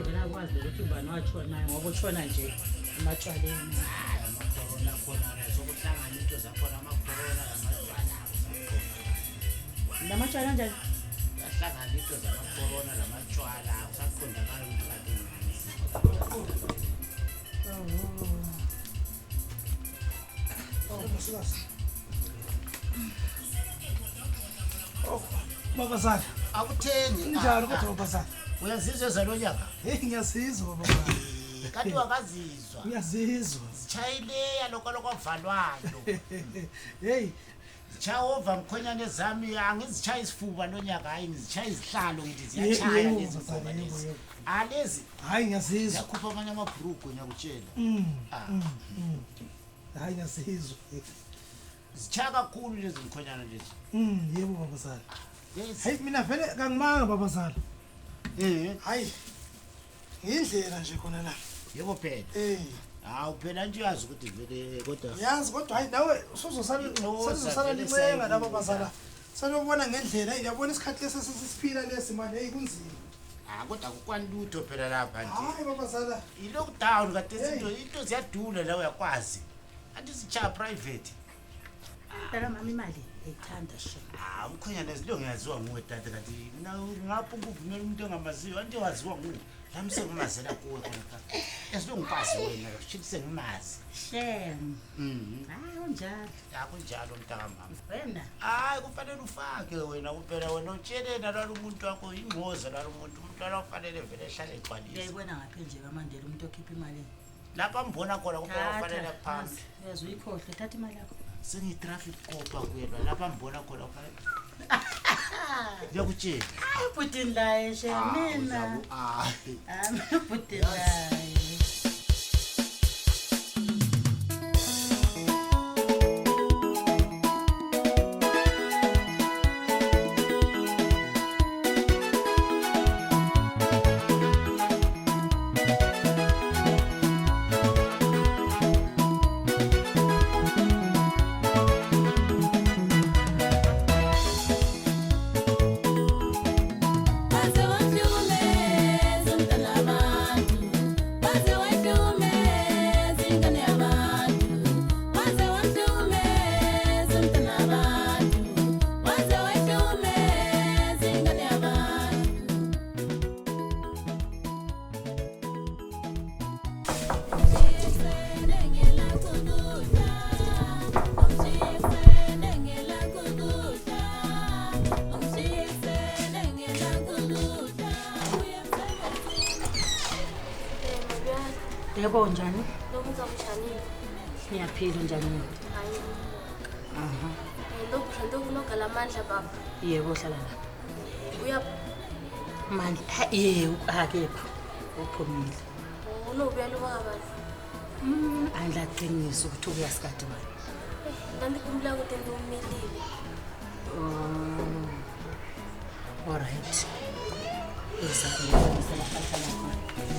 vela kwazi ukuthi ubani watshona naye ngoba utshona nje ematshwaleni. Amacorona khona sokuhlangana into zakhona amacorona lamatshwala. Lamatshwala kanjani? Yahlangana into zamacorona lamatshwala usaqondakala ukuthi kanti. Baba Zala. Akuthengi. Njalo kodwa baba Zala. Uyazizwa zalonyaka? Ngiyazizwa baba Zala. Kanti wakazizwa. Ngiyazizwa. Sichayileya lokho avalwayo. Hey, Jehova mkhonyane zami angizichaya isifuba lonyaka hayi ngizichaya izihlalo ngithi ziyachaya lezi ngoma lezi. Alezi hayi ngiyazizwa. yakhupha amanye amabhurugu ngiyakutshela. Hayi ngiyazizwa. Zichaya kakhulu lezi mkhonyane lezi. Yebo baba Zala. Yes. Hayi mina vele kangimanga baba Zala. Hayi. Indlela nje khona la. Yebo phela. Hawu phela nje uyazi ukuthi vele kodwa yazi kodwa hayi nawe usuzosala licenga la baba Zala. Sanobona ngendlela yabona isikhathi lesisiphila lesi manje hey kunzima. Kodwa kukwani lutho phela lapha nje. Hayi baba Zala. I-lockdown kade into ziyadula la uyakwazi. Anti sichaya private. Phela mama imali ethanda she. Umkhonyana zilonge yaziwa nguwe tata kanti mina ngapha ukuvumela umuntu ongamaziyo anti waziwa nguwe. Lami sengimazela kuwe khona. Esilongipazi wena shikise ngimazi. Shem. Hayi unjalo. Akunjalo mntaka mama. Wena. Hayi kufanele ufake wena kuphela wena utshele nalo umuntu wakho ingozi nalo umuntu akufanele vele ehlale egcwalisa. Uyayibona ngapha nje kaMandela umuntu okhipha imali. Lapha mbona khona kuphela kufanele phambi. Yazi uyikhohle thatha imali yakho. Sengi traffic kopa kuyelwa lapha mbona khona kufanele. Ngiyakutshela. Hayi Putin la she mina. Putin la. Yebo njani? Lokwenza mjani? Ngiyaphila njani? Hayi. Aha. Lokho nto kunogala amandla baba. Yebo hlala la. Uya Mandla yebo akepha. Uphumile. unobuya lobaba. Andla qinisa ukuthi uyasikade manje. Ndandikumla ukuthi ndomilile. All right. Izakho ngizakhala lapha.